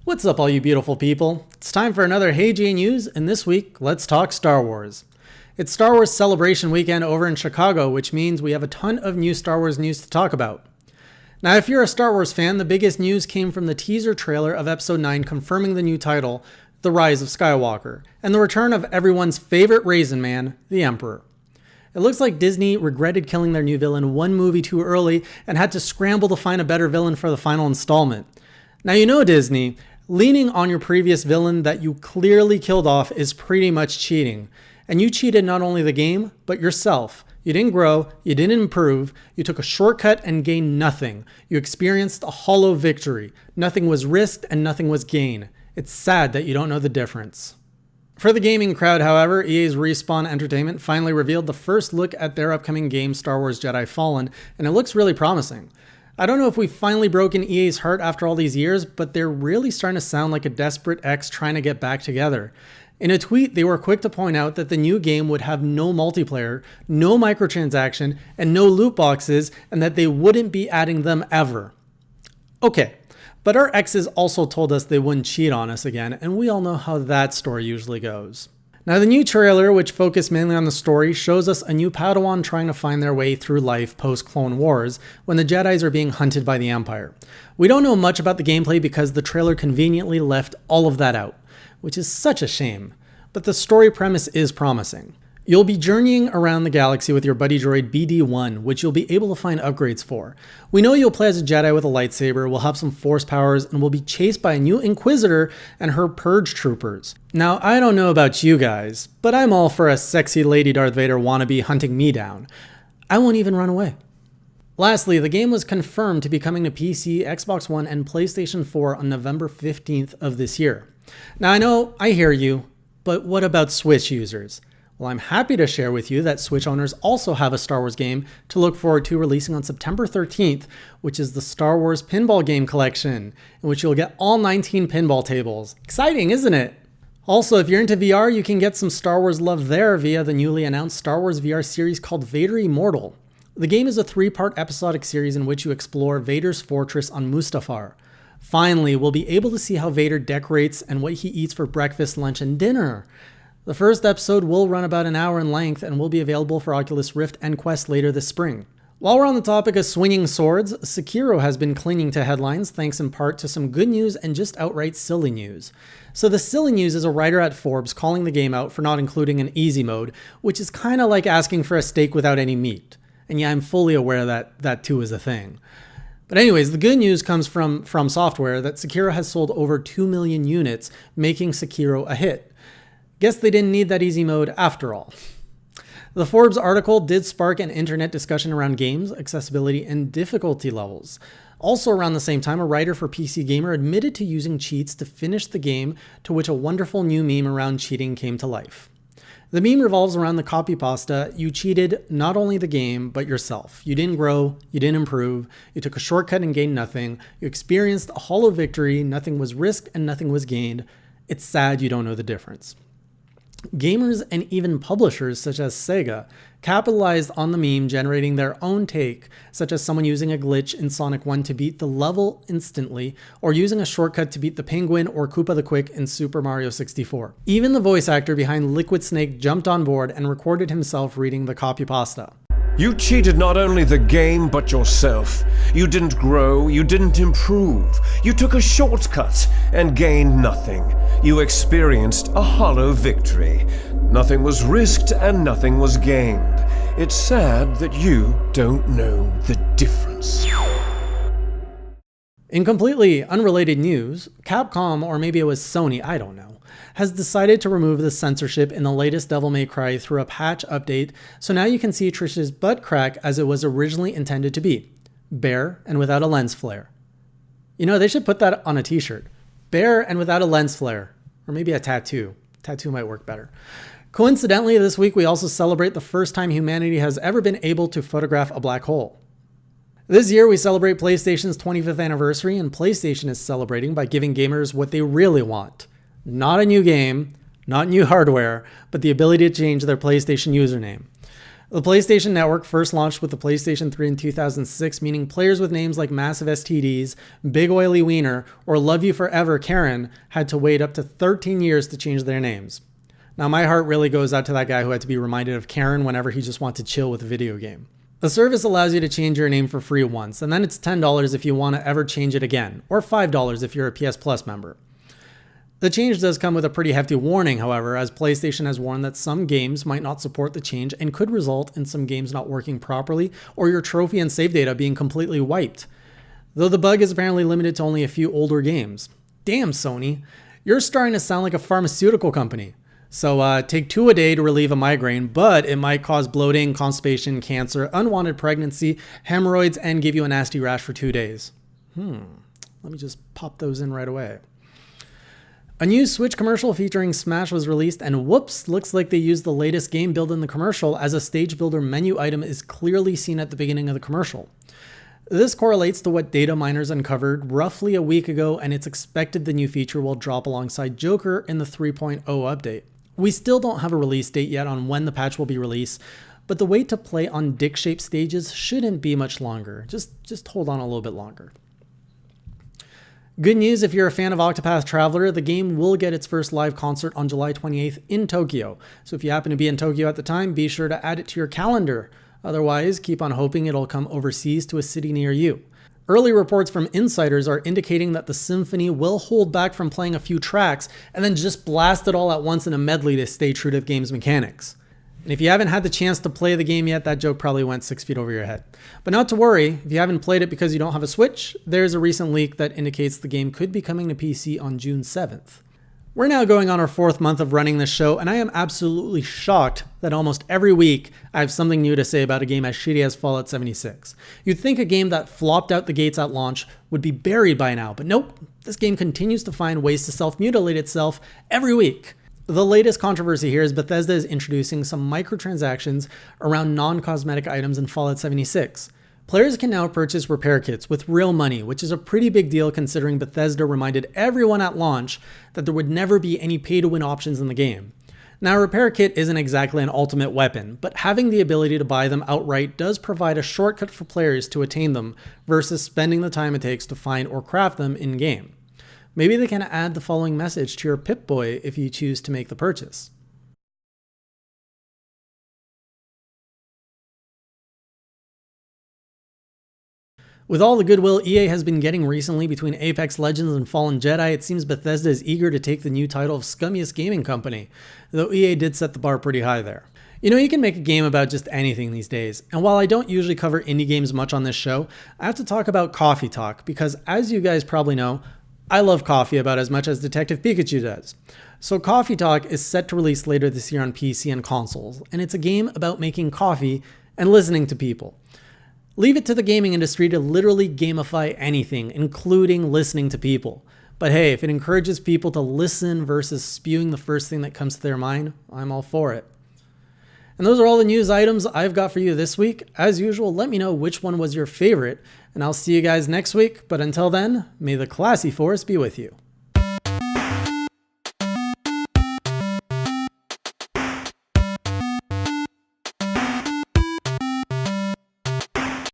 What's up, all you beautiful people? It's time for another Hey G News, and this week, let's talk Star Wars. It's Star Wars Celebration weekend over in Chicago, which means we have a ton of new Star Wars news to talk about. Now, if you're a Star Wars fan, the biggest news came from the teaser trailer of Episode 9 confirming the new title, The Rise of Skywalker, and the return of everyone's favorite Raisin Man, the Emperor. It looks like Disney regretted killing their new villain one movie too early and had to scramble to find a better villain for the final installment. Now, you know Disney, leaning on your previous villain that you clearly killed off is pretty much cheating. And you cheated not only the game, but yourself. You didn't grow, you didn't improve, you took a shortcut and gained nothing. You experienced a hollow victory. Nothing was risked and nothing was gained. It's sad that you don't know the difference. For the gaming crowd, however, EA's Respawn Entertainment finally revealed the first look at their upcoming game, Star Wars Jedi Fallen, and it looks really promising. I don't know if we've finally broken EA's heart after all these years, but they're really starting to sound like a desperate ex trying to get back together. In a tweet, they were quick to point out that the new game would have no multiplayer, no microtransaction, and no loot boxes, and that they wouldn't be adding them ever. Okay, but our exes also told us they wouldn't cheat on us again, and we all know how that story usually goes. Now, the new trailer, which focused mainly on the story, shows us a new Padawan trying to find their way through life post-Clone Wars when the Jedis are being hunted by the Empire. We don't know much about the gameplay because the trailer conveniently left all of that out, which is such a shame, but the story premise is promising. You'll be journeying around the galaxy with your buddy droid BD-1, which you'll be able to find upgrades for. We know you'll play as a Jedi with a lightsaber, will have some force powers, and will be chased by a new Inquisitor and her Purge troopers. Now, I don't know about you guys, but I'm all for a sexy Lady Darth Vader wannabe hunting me down. I won't even run away. Lastly, the game was confirmed to be coming to PC, Xbox One, and PlayStation 4 on November 15th of this year. Now, I know, I hear you, but what about Switch users? Well, I'm happy to share with you that Switch owners also have a Star Wars game to look forward to releasing on September 13th, which is the Star Wars Pinball Game Collection, in which you'll get all 19 pinball tables. Exciting, isn't it? Also, if you're into VR, you can get some Star Wars love there via the newly announced Star Wars VR series called Vader Immortal. The game is a 3-part episodic series in which you explore Vader's fortress on Mustafar. Finally, we'll be able to see how Vader decorates and what he eats for breakfast, lunch, and dinner. The first episode will run about an hour in length and will be available for Oculus Rift and Quest later this spring. While we're on the topic of swinging swords, Sekiro has been clinging to headlines thanks in part to some good news and just outright silly news. So the silly news is a writer at Forbes calling the game out for not including an easy mode, which is kind of like asking for a steak without any meat. And yeah, I'm fully aware that that too is a thing. But anyways, the good news comes from Software that Sekiro has sold over 2 million units, making Sekiro a hit. Guess they didn't need that easy mode after all. The Forbes article did spark an internet discussion around games, accessibility, and difficulty levels. Also around the same time, a writer for PC Gamer admitted to using cheats to finish the game, to which a wonderful new meme around cheating came to life. The meme revolves around the copy pasta. You cheated not only the game, but yourself. You didn't grow, you didn't improve, you took a shortcut and gained nothing, you experienced a hollow victory, nothing was risked and nothing was gained. It's sad you don't know the difference. Gamers and even publishers such as Sega capitalized on the meme, generating their own take, such as someone using a glitch in Sonic 1 to beat the level instantly, or using a shortcut to beat the Penguin or Koopa the Quick in Super Mario 64. Even the voice actor behind Liquid Snake jumped on board and recorded himself reading the copy pasta. You cheated not only the game, but yourself. You didn't grow, you didn't improve. You took a shortcut and gained nothing. You experienced a hollow victory. Nothing was risked and nothing was gained. It's sad that you don't know the difference. In completely unrelated news, Capcom, or maybe it was Sony, I don't know, has decided to remove the censorship in the latest Devil May Cry through a patch update, so now you can see Trish's butt crack as it was originally intended to be, bare and without a lens flare. You know, they should put that on a t-shirt. Bare and without a lens flare. Or maybe a tattoo. Tattoo might work better. Coincidentally, this week we also celebrate the first time humanity has ever been able to photograph a black hole. This year we celebrate PlayStation's 25th anniversary, and PlayStation is celebrating by giving gamers what they really want. Not a new game, not new hardware, but the ability to change their PlayStation username. The PlayStation Network first launched with the PlayStation 3 in 2006, meaning players with names like Massive STDs, Big Oily Wiener, or Love You Forever Karen had to wait up to 13 years to change their names. Now my heart really goes out to that guy who had to be reminded of Karen whenever he just wants to chill with a video game. The service allows you to change your name for free once, and then it's $10 if you want to ever change it again, or $5 if you're a PS Plus member. The change does come with a pretty hefty warning, however, as PlayStation has warned that some games might not support the change and could result in some games not working properly or your trophy and save data being completely wiped. Though the bug is apparently limited to only a few older games. Damn, Sony, you're starting to sound like a pharmaceutical company. So take 2 a day to relieve a migraine, but it might cause bloating, constipation, cancer, unwanted pregnancy, hemorrhoids, and give you a nasty rash for 2 days. Let me just pop those in right away. A new Switch commercial featuring Smash was released, and whoops, looks like they used the latest game build in the commercial, as a stage builder menu item is clearly seen at the beginning of the commercial. This correlates to what data miners uncovered roughly a week ago, and it's expected the new feature will drop alongside Joker in the 3.0 update. We still don't have a release date yet on when the patch will be released, but the wait to play on dick-shaped stages shouldn't be much longer. Just hold on a little bit longer. Good news if you're a fan of Octopath Traveler, the game will get its first live concert on July 28th in Tokyo. So if you happen to be in Tokyo at the time, be sure to add it to your calendar. Otherwise, keep on hoping it'll come overseas to a city near you. Early reports from insiders are indicating that the symphony will hold back from playing a few tracks and then just blast it all at once in a medley to stay true to the game's mechanics. And if you haven't had the chance to play the game yet, that joke probably went 6 feet over your head. But not to worry, if you haven't played it because you don't have a Switch, there's a recent leak that indicates the game could be coming to PC on June 7th. We're now going on our 4th month of running this show, and I am absolutely shocked that almost every week I have something new to say about a game as shitty as Fallout 76. You'd think a game that flopped out the gates at launch would be buried by now, but nope, this game continues to find ways to self-mutilate itself every week. The latest controversy here is Bethesda is introducing some microtransactions around non-cosmetic items in Fallout 76. Players can now purchase repair kits with real money, which is a pretty big deal considering Bethesda reminded everyone at launch that there would never be any pay-to-win options in the game. Now, a repair kit isn't exactly an ultimate weapon, but having the ability to buy them outright does provide a shortcut for players to attain them versus spending the time it takes to find or craft them in-game. Maybe they can add the following message to your Pip-Boy if you choose to make the purchase. With all the goodwill EA has been getting recently between Apex Legends and Fallen Jedi, it seems Bethesda is eager to take the new title of scummiest gaming company, though EA did set the bar pretty high there. You know, you can make a game about just anything these days, and while I don't usually cover indie games much on this show, I have to talk about Coffee Talk, because as you guys probably know, I love coffee about as much as Detective Pikachu does. So Coffee Talk is set to release later this year on PC and consoles, and it's a game about making coffee and listening to people. Leave it to the gaming industry to literally gamify anything, including listening to people. But hey, if it encourages people to listen versus spewing the first thing that comes to their mind, I'm all for it. And those are all the news items I've got for you this week. As usual, let me know which one was your favorite, and I'll see you guys next week. But until then, may the classy force be with you.